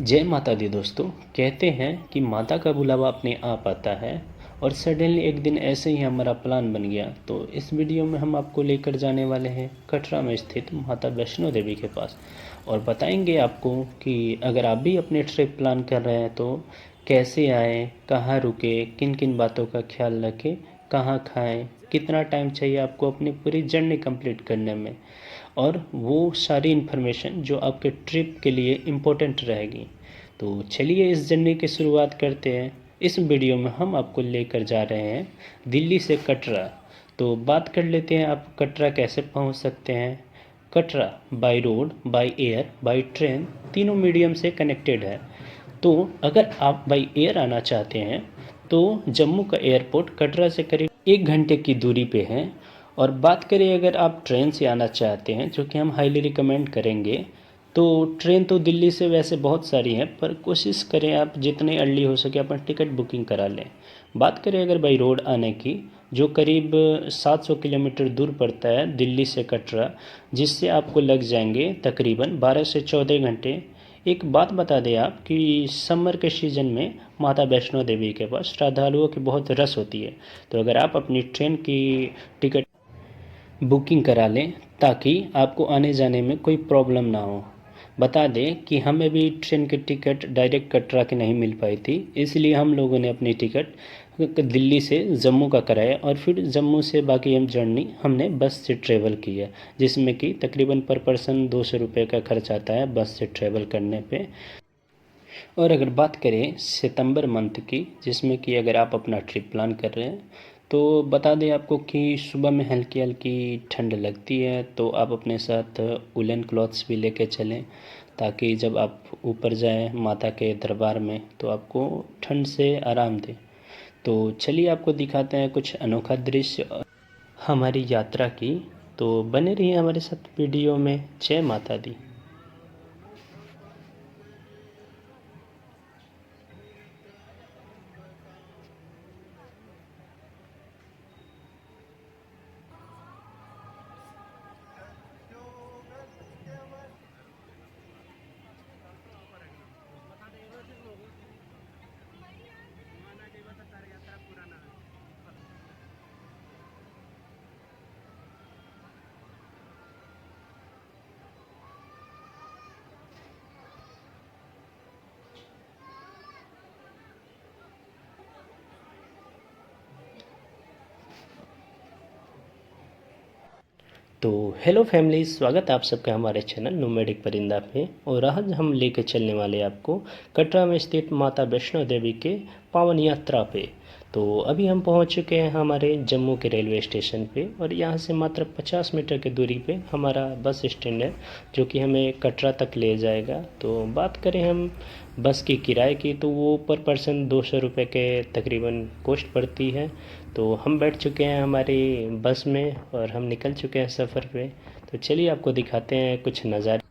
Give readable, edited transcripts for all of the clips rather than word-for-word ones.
जय माता दी दोस्तों। कहते हैं कि माता का बुलावा अपने आप आता है और सडनली एक दिन ऐसे ही हमारा प्लान बन गया। तो इस वीडियो में हम आपको लेकर जाने वाले हैं कटरा में स्थित माता वैष्णो देवी के पास और बताएंगे आपको कि अगर आप भी अपने ट्रिप प्लान कर रहे हैं तो कैसे आएँ, कहाँ रुके, किन किन बातों का ख्याल रखें, कहाँ खाएं, कितना टाइम चाहिए आपको अपनी पूरी जर्नी कंप्लीट करने में और वो सारी इन्फॉर्मेशन जो आपके ट्रिप के लिए इम्पोर्टेंट रहेगी। तो चलिए इस जर्नी की शुरुआत करते हैं। इस वीडियो में हम आपको लेकर जा रहे हैं दिल्ली से कटरा। तो बात कर लेते हैं आप कटरा कैसे पहुंच सकते हैं। Katra by road, by air, by train तीनों मीडियम से कनेक्टेड है। तो अगर आप बाय एयर आना चाहते हैं तो जम्मू का एयरपोर्ट कटरा से करीब 1 घंटे की दूरी पे है। और बात करें अगर आप ट्रेन से आना चाहते हैं, जो कि हम हाईली रिकमेंड करेंगे, तो ट्रेन तो दिल्ली से वैसे बहुत सारी हैं, पर कोशिश करें आप जितने अर्ली हो सके अपना टिकट बुकिंग करा लें। बात करें अगर बाई रोड आने की, जो करीब 700 किलोमीटर दूर पड़ता है दिल्ली से कटरा, जिससे आपको लग जाएंगे तकरीबन 12 से 14 घंटे। एक बात बता दें आप कि समर के सीज़न में माता वैष्णो देवी के पास श्रद्धालुओं की बहुत रश होती है। तो अगर आप अपनी ट्रेन की टिकट बुकिंग करा लें ताकि आपको आने जाने में कोई प्रॉब्लम ना हो। बता दें कि हमें भी ट्रेन की टिकट डायरेक्ट कटरा की नहीं मिल पाई थी, इसलिए हम लोगों ने अपनी टिकट दिल्ली से जम्मू का कराया और फिर जम्मू से बाकी हम जर्नी हमने बस से ट्रेवल की है, जिसमें कि तकरीबन पर पर्सन 200 रुपये का खर्च आता है बस से ट्रेवल करने पे। और अगर बात करें सितंबर मंथ की, जिसमें कि अगर आप अपना ट्रिप प्लान कर रहे हैं, तो बता दें आपको कि सुबह में हल्की हल्की ठंड लगती है, तो आप अपने साथ वुलन क्लॉथ्स भी लेके चलें ताकि जब आप ऊपर जाएं माता के दरबार में तो आपको ठंड से आराम दे। तो चलिए आपको दिखाते हैं कुछ अनोखा दृश्य हमारी यात्रा की। तो बने रहिए हमारे साथ वीडियो में। जय माता दी। तो हेलो फैमिली, स्वागत है आप सबका हमारे चैनल नोमैडिक परिंदा पे। और आज हम लेकर चलने वाले आपको कटरा में स्थित माता वैष्णो देवी के पावन यात्रा पे। तो अभी हम पहुंच चुके हैं हमारे जम्मू के रेलवे स्टेशन पे और यहाँ से मात्र 50 मीटर की दूरी पे हमारा बस स्टैंड है, जो कि हमें कटरा तक ले जाएगा। तो बात करें हम बस की किराए की, तो वो पर पर्सन 200 रुपये के तकरीबन कॉस्ट पड़ती है। तो हम बैठ चुके हैं हमारी बस में और हम निकल चुके हैं सफ़र पे। तो चलिए आपको दिखाते हैं कुछ नज़ारे।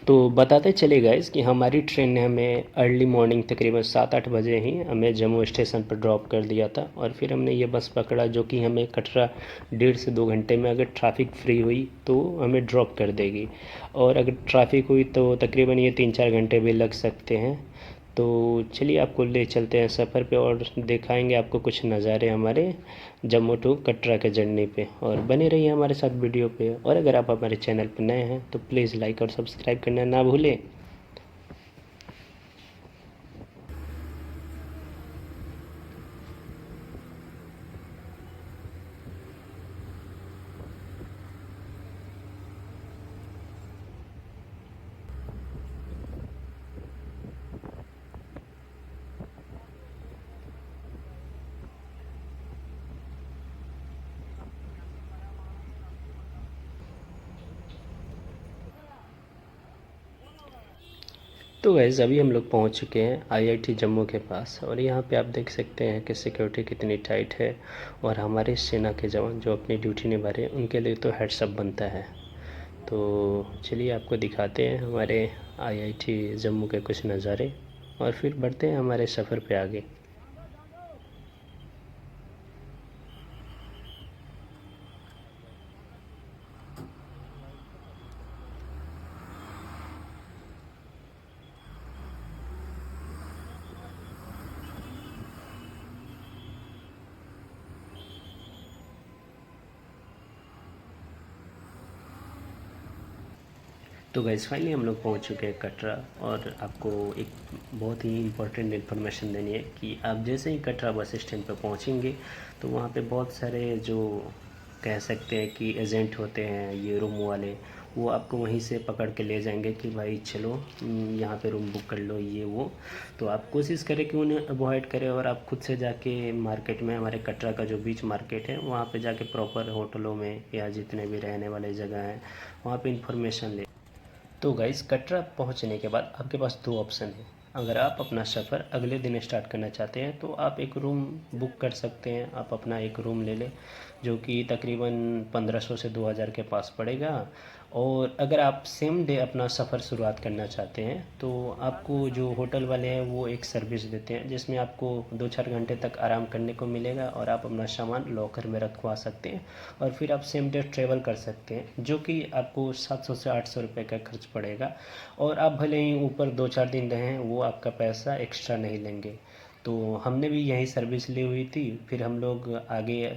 तो बताते चले गाइस कि हमारी ट्रेन ने हमें अर्ली मॉर्निंग तकरीबन 7-8 बजे ही हमें जम्मू स्टेशन पर ड्रॉप कर दिया था और फिर हमने ये बस पकड़ा, जो कि हमें कटरा 1.5 से 2 घंटे में अगर ट्रैफिक फ्री हुई तो हमें ड्रॉप कर देगी, और अगर ट्रैफिक हुई तो तकरीबन ये 3-4 घंटे भी लग सकते हैं। तो चलिए आपको ले चलते हैं सफ़र पे और दिखाएंगे आपको कुछ नज़ारे हमारे जम्मू टू कटरा के जर्नी पे। और बने रहिए हमारे साथ वीडियो पे। और अगर आप हमारे चैनल पर नए हैं तो प्लीज़ लाइक और सब्सक्राइब करना ना भूलें। तो गैस अभी हम लोग पहुंच चुके हैं आईआईटी जम्मू के पास और यहाँ पे आप देख सकते हैं कि सिक्योरिटी कितनी टाइट है। और हमारे सेना के जवान जो अपनी ड्यूटी निभा रहे हैं उनके लिए तो हेड्सअप बनता है। तो चलिए आपको दिखाते हैं हमारे आईआईटी जम्मू के कुछ नज़ारे और फिर बढ़ते हैं हमारे सफ़र पे आगे। तो गाइस फाइनली हम लोग पहुंच चुके हैं कटरा, और आपको एक बहुत ही इम्पोर्टेंट इन्फॉर्मेशन देनी है कि आप जैसे ही कटरा बस स्टैंड पर पहुंचेंगे तो वहां पे बहुत सारे जो कह सकते हैं कि एजेंट होते हैं, ये रूम वाले, वो आपको वहीं से पकड़ के ले जाएंगे कि भाई चलो यहाँ पे रूम बुक कर लो, ये वो। तो आप कोशिश करें कि उन्हें अवॉइड करें और आप खुद से जाके मार्केट में, हमारे कटरा का जो बीच मार्केट है वहाँ पे जाके प्रॉपर होटलों में या जितने भी रहने वाले जगह हैं वहाँ पे इंफॉर्मेशन ले। तो गाइस कटरा पहुंचने के बाद आपके पास दो ऑप्शन है। अगर आप अपना सफ़र अगले दिन स्टार्ट करना चाहते हैं तो आप एक रूम बुक कर सकते हैं। आप अपना एक रूम ले लें जो कि तकरीबन 1500 से 2000 के पास पड़ेगा। और अगर आप सेम डे अपना सफ़र शुरुआत करना चाहते हैं तो आपको जो होटल वाले हैं वो एक सर्विस देते हैं जिसमें आपको 2-4 घंटे तक आराम करने को मिलेगा और आप अपना सामान लॉकर में रखवा सकते हैं और फिर आप सेम डे ट्रेवल कर सकते हैं, जो कि आपको 700 से 800 रुपये का खर्च पड़ेगा। और आप भले ही ऊपर 2-4 दिन रहें, वो आपका पैसा एक्स्ट्रा नहीं लेंगे। तो हमने भी यही सर्विस ली हुई थी। फिर हम लोग आगे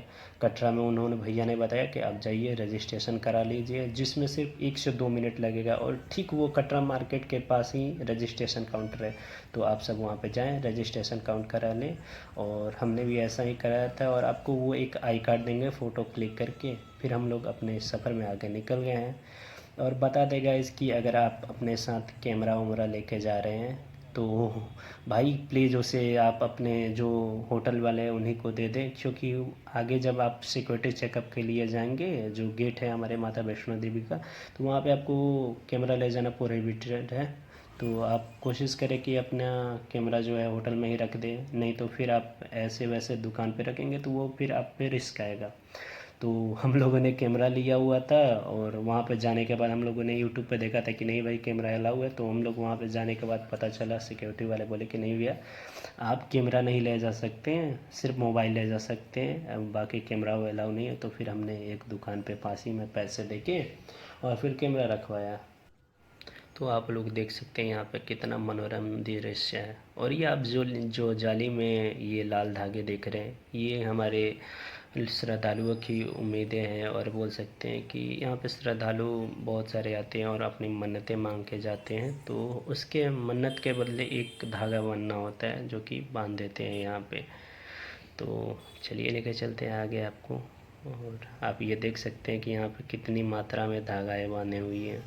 कटरा में, उन्होंने भैया ने बताया कि आप जाइए रजिस्ट्रेशन करा लीजिए, जिसमें सिर्फ 1 से 2 मिनट लगेगा और ठीक वो कटरा मार्केट के पास ही रजिस्ट्रेशन काउंटर है। तो आप सब वहाँ पे जाएं, रजिस्ट्रेशन काउंट करा लें। और हमने भी ऐसा ही कराया था और आपको वो एक आई कार्ड देंगे फ़ोटो क्लिक करके। फिर हम लोग अपने सफ़र में आगे निकल गए हैं। और बता देगा इसकी, अगर आप अपने साथ कैमरा वैमरा लेके जा रहे हैं तो भाई प्लीज़ उसे आप अपने जो होटल वाले हैं उन्हीं को दे दें, क्योंकि आगे जब आप सिक्योरिटी चेकअप के लिए जाएंगे, जो गेट है हमारे माता वैष्णो देवी का, तो वहाँ पे आपको कैमरा ले जाना प्रोहिबिटेड है। तो आप कोशिश करें कि अपना कैमरा जो है होटल में ही रख दें, नहीं तो फिर आप ऐसे वैसे दुकान पे रखेंगे तो वो फिर आप पे रिस्क आएगा। तो हम लोगों ने कैमरा लिया हुआ था और वहाँ पर जाने के बाद हम लोगों ने यूट्यूब पे देखा था कि नहीं भाई कैमरा अलाउ है। तो हम लोग वहाँ पे जाने के बाद पता चला, सिक्योरिटी वाले बोले कि नहीं भैया आप कैमरा नहीं ले जा सकते हैं, सिर्फ मोबाइल ले जा सकते हैं, अब बाकी कैमरा वो अलाउ नहीं है। तो फिर हमने एक दुकान पे पास ही में पैसे दे के और फिर कैमरा रखवाया। तो आप लोग देख सकते हैं यहाँ पे कितना मनोरम दृश्य है। और ये आप जो जो जाली में ये लाल धागे देख रहे हैं, ये हमारे श्रद्धालुओं की उम्मीदें हैं। और बोल सकते हैं कि यहाँ पे श्रद्धालु बहुत सारे आते हैं और अपनी मन्नतें मांग के जाते हैं। तो उसके मन्नत के बदले एक धागा बनना होता है जो कि बांध देते हैं यहाँ पे। तो चलिए लेके चलते हैं आगे आपको। और आप ये देख सकते हैं कि यहाँ पे कितनी मात्रा में धागाएँ बांधी हुई हैं।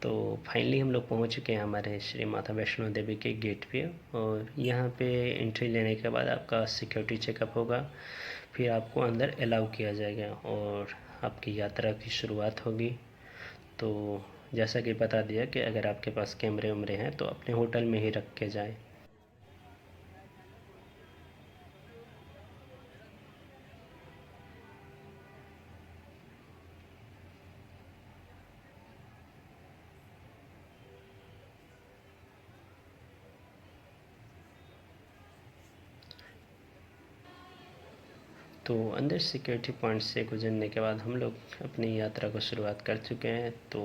तो फाइनली हम लोग पहुंच चुके हैं हमारे श्री माता वैष्णो देवी के गेट पे। और यहाँ पे एंट्री लेने के बाद आपका सिक्योरिटी चेकअप होगा, फिर आपको अंदर अलाउ किया जाएगा और आपकी यात्रा की शुरुआत होगी। तो जैसा कि बता दिया कि अगर आपके पास कैमरे वैमरे हैं तो अपने होटल में ही रख के जाएं। तो अंदर सिक्योरिटी पॉइंट से गुजरने के बाद हम लोग अपनी यात्रा को शुरुआत कर चुके हैं। तो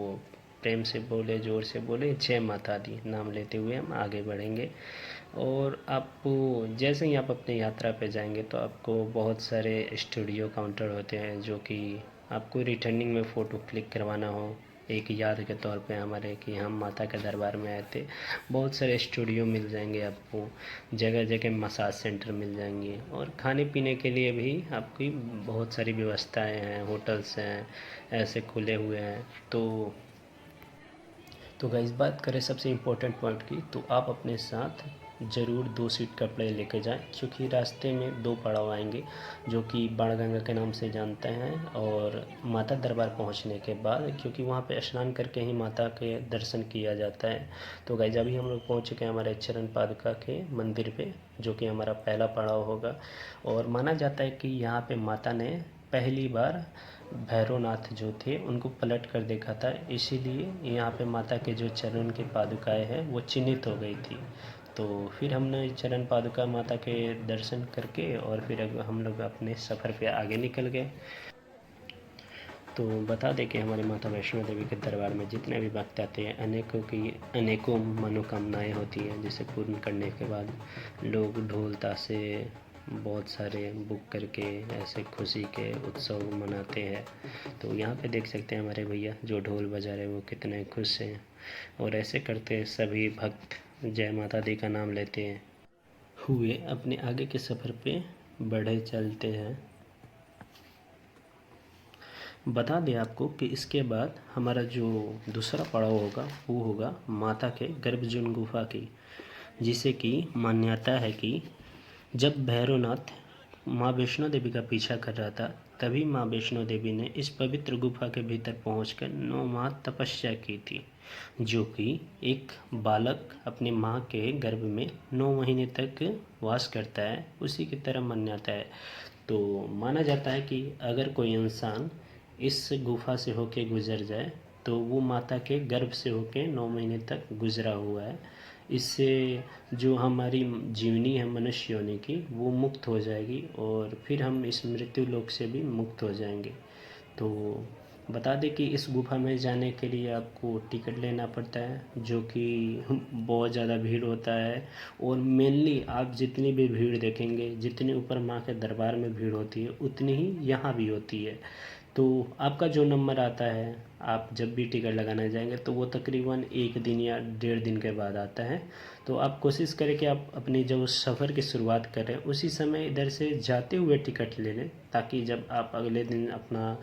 प्रेम से बोले, ज़ोर से बोले, जय माता दी नाम लेते हुए हम आगे बढ़ेंगे। और आपको जैसे ही आप अपनी यात्रा पे जाएंगे तो आपको बहुत सारे स्टूडियो काउंटर होते हैं जो कि आपको रिटर्निंग में फ़ोटो क्लिक करवाना हो एक याद के तौर पे हमारे कि हम माता के दरबार में आए थे। बहुत सारे स्टूडियो मिल जाएंगे आपको, जगह जगह मसाज सेंटर मिल जाएंगे और खाने पीने के लिए भी आपकी बहुत सारी व्यवस्थाएं हैं, होटल्स हैं ऐसे खुले हुए हैं। तो गाइस बात करें सबसे इम्पोर्टेंट पॉइंट की, तो आप अपने साथ ज़रूर 2 सीट कपड़े लेके जाएं, क्योंकि रास्ते में 2 पड़ाव आएंगे जो कि बाणगंगा के नाम से जानते हैं। और माता दरबार पहुंचने के बाद, क्योंकि वहां पे स्नान करके ही माता के दर्शन किया जाता है। तो गाइस अभी हम लोग पहुंच चुके हैं हमारे चरण पादुका के मंदिर पे, जो कि हमारा पहला पड़ाव होगा। और माना जाता है कि यहाँ पे माता ने पहली बार भैरवनाथ जो थे उनको पलट कर देखा था, इसीलिए यहाँ पे माता के जो चरण की पादुकाएं हैं वो चिन्हित हो गई थी। तो फिर हमने चरण पादुका माता के दर्शन करके और फिर हम लोग अपने सफ़र पे आगे निकल गए। तो बता दें कि हमारी माता वैष्णो देवी के दरबार में जितने भी भक्त आते हैं, अनेकों मनोकामनाएं होती हैं, जिसे पूर्ण करने के बाद लोग ढोल ताशे बहुत सारे बुक करके ऐसे खुशी के उत्सव मनाते हैं। तो यहाँ पे देख सकते हैं हमारे भैया जो ढोल बजा रहे हैं वो कितने खुश हैं, और ऐसे करते सभी भक्त जय माता दी का नाम लेते हैं हुए अपने आगे के सफ़र पे बढ़े चलते हैं। बता दें आपको कि इसके बाद हमारा जो दूसरा पड़ाव होगा वो होगा माता के गर्भजून गुफा की, जिसे कि मान्यता है कि जब भैरवनाथ माँ वैष्णो देवी का पीछा कर रहा था, तभी माँ वैष्णो देवी ने इस पवित्र गुफा के भीतर पहुंचकर 9 माह तपस्या की थी, जो कि एक बालक अपनी माँ के गर्भ में 9 महीने तक वास करता है, उसी की तरह मान्यता है। तो माना जाता है कि अगर कोई इंसान इस गुफा से होके गुजर जाए तो वो माता के गर्भ से होके 9 महीने तक गुजरा हुआ है। इससे जो हमारी जीवनी है मनुष्य योनि की वो मुक्त हो जाएगी, और फिर हम इस मृत्यु लोक से भी मुक्त हो जाएंगे। तो बता दें कि इस गुफा में जाने के लिए आपको टिकट लेना पड़ता है, जो कि बहुत ज़्यादा भीड़ होता है। और मेनली आप जितनी भी भीड़ देखेंगे, जितनी ऊपर माँ के दरबार में भीड़ होती है उतनी ही यहाँ भी होती है। तो आपका जो नंबर आता है, आप जब भी टिकट लगाने जाएंगे तो वो तकरीबन 1 दिन या 1.5 दिन के बाद आता है। तो आप कोशिश करें कि आप अपनी जब उस सफ़र की शुरुआत करें उसी समय इधर से जाते हुए टिकट ले लें, ताकि जब आप अगले दिन अपना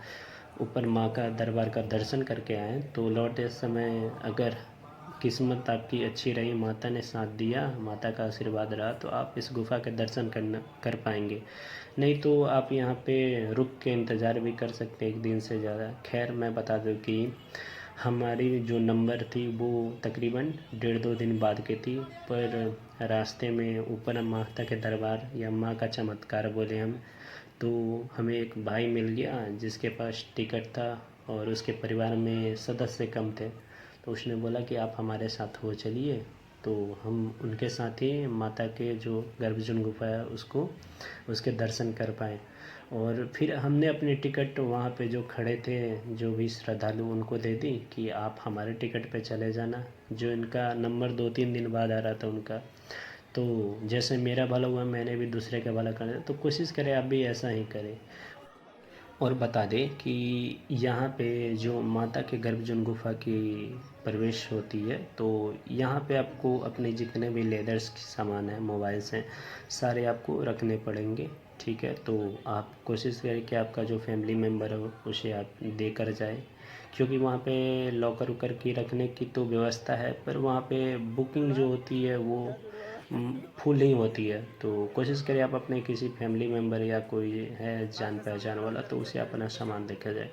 ऊपर माँ का दरबार का दर्शन करके आएँ तो लौटते समय अगर किस्मत आपकी अच्छी रही, माता ने साथ दिया, माता का आशीर्वाद रहा, तो आप इस गुफा के दर्शन कर पाएंगे। नहीं तो आप यहाँ पे रुक के इंतज़ार भी कर सकते हैं 1 दिन से ज़्यादा। खैर मैं बता दूँ कि हमारी जो नंबर थी वो तकरीबन 1.5-2 दिन बाद की थी, पर रास्ते में ऊपर माता के दरबार या माँ का चमत्कार बोले हम, तो हमें एक भाई मिल गया जिसके पास टिकट था और उसके परिवार में सदस्य कम थे। तो उसने बोला कि आप हमारे साथ हो चलिए। तो हम उनके साथ ही माता के जो गर्भजून गुफा है उसको उसके दर्शन कर पाए। और फिर हमने अपनी टिकट वहाँ पे जो खड़े थे जो भी श्रद्धालु उनको दे दी कि आप हमारे टिकट पे चले जाना। जो इनका नंबर 2-3 दिन बाद आ रहा था उनका, तो जैसे मेरा भला हुआ मैंने भी दूसरे का भला करना, तो कोशिश करें आप भी ऐसा ही करें। और बता दें कि यहाँ पे जो माता के गर्भजून गुफा की प्रवेश होती है, तो यहाँ पे आपको अपने जितने भी लेदर्स के सामान हैं, मोबाइल्स हैं, सारे आपको रखने पड़ेंगे। ठीक है, तो आप कोशिश करें कि आपका जो फैमिली मेम्बर हो उसे आप दे कर जाए, क्योंकि वहाँ पे लॉकर उकर की रखने की तो व्यवस्था है, पर वहाँ पे बुकिंग जो होती है वो फुल ही होती है। तो कोशिश करें आप अपने किसी फैमिली मेम्बर या कोई है जान पहचान वाला, तो उसे अपना सामान देखा जाए।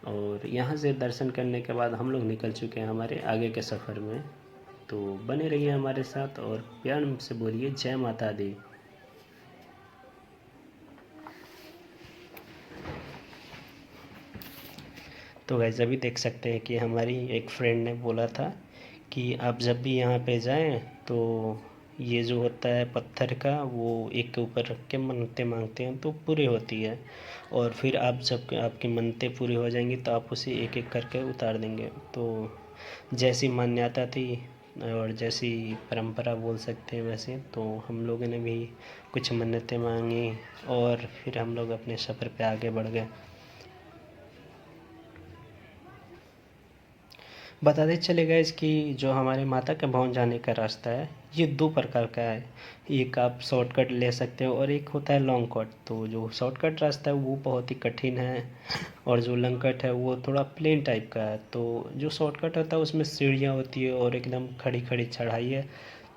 और यहाँ से दर्शन करने के बाद हम लोग निकल चुके हैं हमारे आगे के सफ़र में। तो बने रहिए हमारे साथ और प्यार से बोलिए जय माता दी। तो वैसे अभी देख सकते हैं कि हमारी एक फ्रेंड ने बोला था कि आप जब भी यहाँ पे जाएं तो ये जो होता है पत्थर का वो एक के ऊपर रख के मन्नतें मांगते हैं तो पूरी होती है, और फिर आप जब आपकी मन्नतें पूरी हो जाएंगी तो आप उसे एक एक करके उतार देंगे। तो जैसी मान्यता थी और जैसी परंपरा बोल सकते हैं वैसे, तो हम लोगों ने भी कुछ मन्नतें मांगी और फिर हम लोग अपने सफ़र पे आगे बढ़ गए। बताते चले गए इसकी जो हमारे माता के भवन जाने का रास्ता है ये 2 प्रकार का है। एक आप शॉर्टकट ले सकते हो और एक होता है लॉन्ग कट। तो जो शॉर्टकट रास्ता है वो बहुत ही कठिन है और जो लॉन्ग कट है वो थोड़ा प्लेन टाइप का है। तो जो शॉर्टकट होता है उसमें सीढ़ियाँ होती है और एकदम खड़ी खड़ी चढ़ाई है।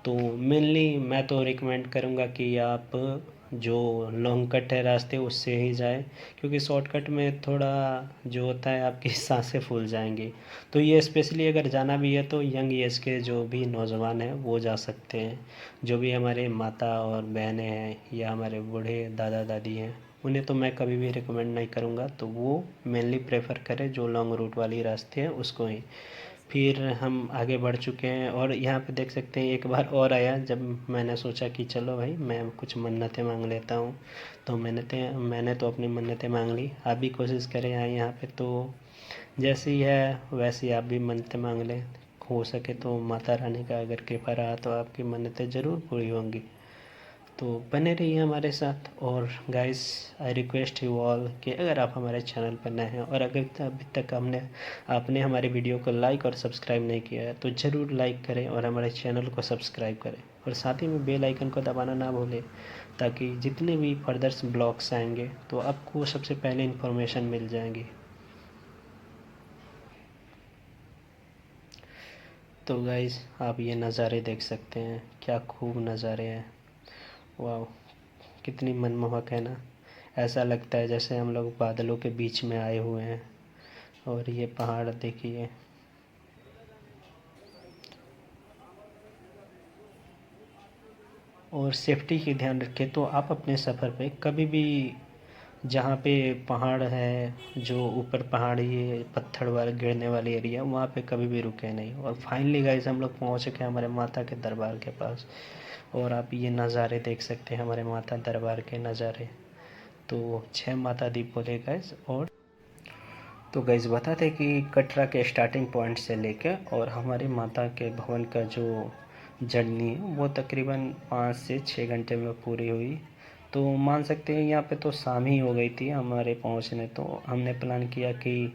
तो मेनली मैं तो रिकमेंड करूँगा कि आप जो लॉन्ग कट है रास्ते उससे ही जाए, क्योंकि शॉर्टकट में थोड़ा जो होता है आपकी सांसें फूल जाएंगी। तो ये स्पेशली अगर जाना भी है तो यंग एज के जो भी नौजवान हैं वो जा सकते हैं। जो भी हमारे माता और बहनें हैं या हमारे बूढ़े दादा दादी हैं उन्हें तो मैं कभी भी रिकमेंड नहीं करूँगा, तो वो मेनली प्रेफर करें जो लॉन्ग रूट वाली रास्ते हैं उसको ही। फिर हम आगे बढ़ चुके हैं और यहाँ पे देख सकते हैं एक बार और आया जब मैंने सोचा कि चलो भाई मैं कुछ मन्नतें मांग लेता हूँ। तो मैंने तो अपनी मन्नतें मांग ली। आप भी कोशिश करें आए यहाँ पे, तो जैसी है वैसी आप भी मन्नतें मांग लें। हो सके तो माता रानी का अगर कृपा रहा तो आपकी मन्नतें ज़रूर पूरी होंगी। तो बने रहिए हमारे साथ। और guys, I request you all कि अगर आप हमारे चैनल पर नए हैं और अगर अभी तक आपने हमारी वीडियो को लाइक और सब्सक्राइब नहीं किया है तो ज़रूर लाइक करें और हमारे चैनल को सब्सक्राइब करें और साथ ही में बेल आइकन को दबाना ना भूलें, ताकि जितने भी फर्दर्स ब्लॉग्स आएंगे तो आपको सबसे पहले इन्फॉर्मेशन मिल जाएंगी। तो गाइस, आप ये नज़ारे देख सकते हैं, क्या खूब नज़ारे हैं। वाह, कितनी मनमोहक है ना। ऐसा लगता है जैसे हम लोग बादलों के बीच में आए हुए हैं। और ये पहाड़ देखिए। और सेफ्टी की ध्यान रखें तो आप अपने सफ़र पे कभी भी, जहाँ पे पहाड़ है, जो ऊपर पहाड़ी पत्थर वाले गिरने वाली एरिया, वहाँ पे कभी भी रुके नहीं। और फाइनली गाइस, हम लोग पहुँच चुके हैं हमारे माता के दरबार के पास। और आप ये नज़ारे देख सकते हैं, हमारे माता दरबार के नज़ारे। तो जय माता दी बोले गाइस। और तो गाइस, बता दें कि कटरा के स्टार्टिंग पॉइंट से लेकर और हमारे माता के भवन का जो जर्नी है वो तकरीबन 5 से 6 घंटे में पूरी हुई। तो मान सकते हैं यहाँ पे तो शाम ही हो गई थी हमारे पहुँचने। तो हमने प्लान किया कि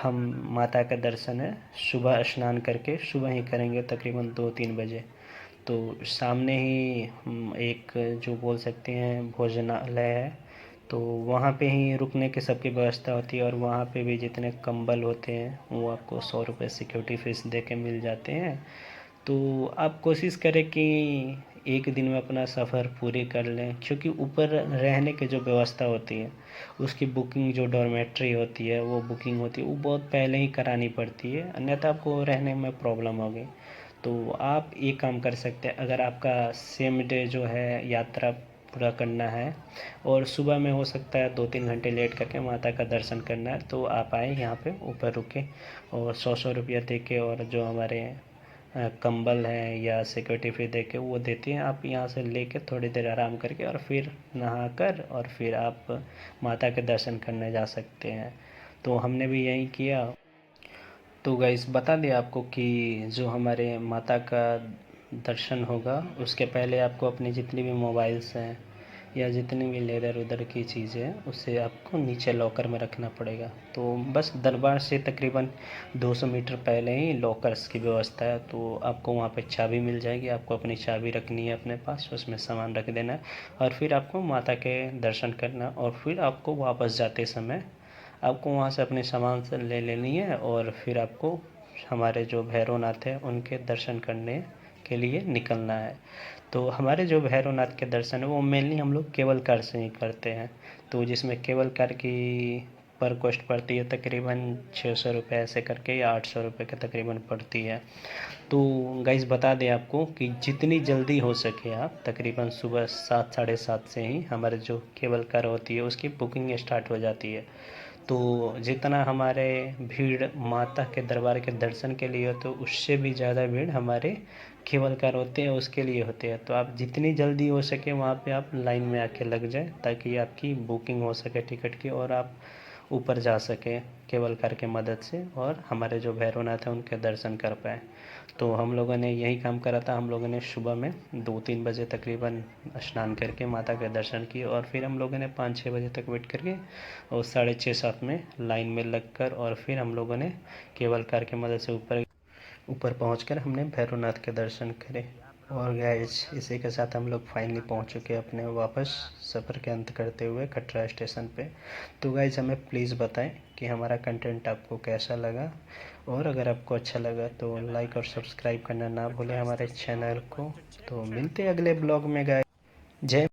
हम माता का दर्शन है सुबह स्नान करके सुबह ही करेंगे, तकरीबन 2-3 बजे। तो सामने ही एक जो बोल सकते हैं भोजनालय है, तो वहाँ पे ही रुकने की सबकी व्यवस्था होती है। और वहाँ पे भी जितने कंबल होते हैं वो आपको 100 रुपये सिक्योरिटी फीस दे के मिल जाते हैं। तो आप कोशिश करें कि एक दिन में अपना सफ़र पूरी कर लें, क्योंकि ऊपर रहने की जो व्यवस्था होती है उसकी बुकिंग, जो डॉर्मेट्री होती है वो बुकिंग होती है, वो बहुत पहले ही करानी पड़ती है, अन्यथा आपको रहने में प्रॉब्लम होगी। तो आप एक काम कर सकते हैं, अगर आपका सेम डे जो है यात्रा पूरा करना है और सुबह में हो सकता है 2-3 घंटे लेट करके माता का दर्शन करना है, तो आप आए यहाँ पे ऊपर रुके और 100 रुपया दे के, और जो हमारे कंबल है या सिक्योरिटी फी दे के वो देती हैं, आप यहाँ से लेके थोड़ी देर आराम करके और फिर नहा कर और फिर आप माता के दर्शन करने जा सकते हैं। तो हमने भी यही किया। तो गाइस, बता दें आपको कि जो हमारे माता का दर्शन होगा उसके पहले आपको अपनी जितनी भी मोबाइल्स हैं या जितनी भी इधर उधर की चीज़ें हैं उसे आपको नीचे लॉकर में रखना पड़ेगा। तो बस दरबार से तकरीबन 200 मीटर पहले ही लॉकर्स की व्यवस्था है, तो आपको वहाँ पे चाबी मिल जाएगी। आपको अपनी चाबी रखनी है अपने पास, उसमें सामान रख देना है और फिर आपको माता के दर्शन करना। और फिर आपको वापस जाते समय आपको वहाँ से अपने सामान से ले लेनी है और फिर आपको हमारे जो भैरवनाथ है उनके दर्शन करने के लिए निकलना है। तो हमारे जो भैरवनाथ के दर्शन है वो मेनली हम लोग केबल कार से ही करते हैं, तो जिसमें केबल कार की पर कॉस्ट पड़ती है तकरीबन 600 रुपये ऐसे करके, या 800 रुपये के तकरीबन पड़ती है। तो गाइस, बता दें आपको कि जितनी जल्दी हो सके आप तकरीबन सुबह 7 साढ़े 7 से ही हमारे जो केबल कार होती है उसकी बुकिंग स्टार्ट हो जाती है। तो जितना हमारे भीड़ माता के दरबार के दर्शन के लिए हो, तो उससे भी ज़्यादा भीड़ हमारे केबल कार होते हैं उसके लिए होते हैं। तो आप जितनी जल्दी हो सके वहाँ पे आप लाइन में आके लग जाए, ताकि आपकी बुकिंग हो सके टिकट की और आप ऊपर जा सके केबल कार की मदद से और हमारे जो भैरवनाथ हैं उनके दर्शन कर पाए। तो हम लोगों ने यही काम करा था। हम लोगों ने सुबह में 2-3 बजे तकरीबन स्नान करके माता के दर्शन किए और फिर हम लोगों ने 5-6 बजे तक वेट करके और 6:30-7 में लाइन में लगकर और फिर हम लोगों ने केबल कार की मदद से ऊपर पहुंचकर हमने भैरवनाथ के दर्शन करे। और गाइस, इसी के साथ हम लोग फाइनली पहुंच चुके हैं अपने वापस सफ़र के अंत करते हुए कटरा स्टेशन पे। तो गाइस, हमें प्लीज़ बताएं कि हमारा कंटेंट आपको कैसा लगा, और अगर आपको अच्छा लगा तो लाइक और सब्सक्राइब करना ना भूलें हमारे चैनल को। तो मिलते हैं अगले ब्लॉग में गाइस। जय